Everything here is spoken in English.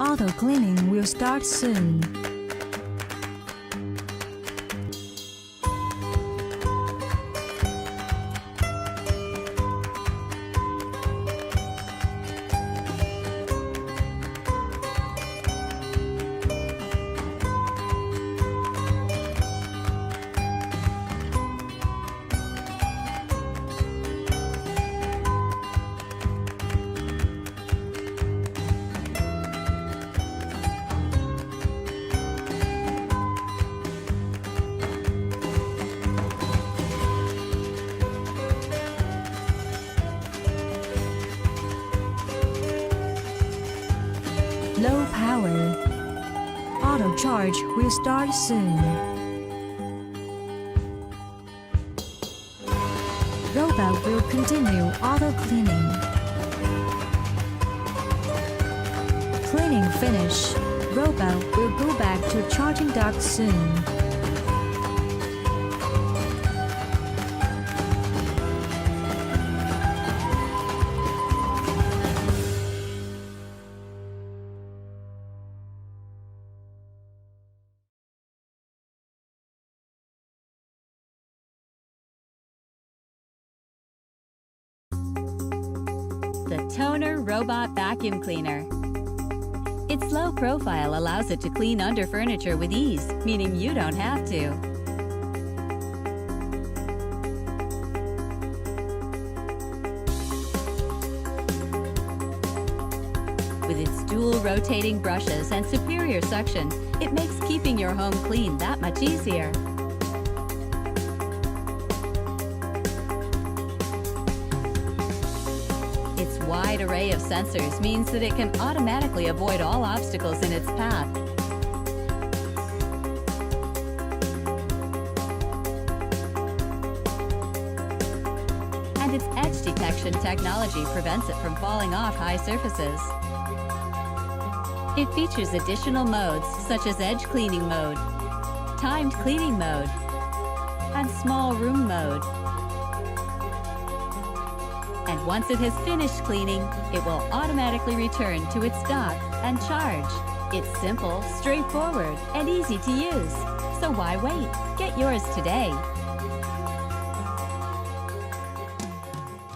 Auto cleaning will start soon. Low power. Auto charge will start soon. Robot will continue auto cleaning. Cleaning finish. Robot will go back to charging dock soon. The Toner Robot Vacuum Cleaner. Its low profile allows it to clean under furniture with ease, meaning you don't have to. With its dual rotating brushes and superior suction, it makes keeping your home clean that much easier. Its wide array of sensors means that it can automatically avoid all obstacles in its path. And its edge detection technology prevents it from falling off high surfaces. It features additional modes such as edge cleaning mode, timed cleaning mode, and small room mode. And once it has finished cleaning, it will automatically return to its dock and charge. It's simple, straightforward, and easy to use. So why wait? Get yours today.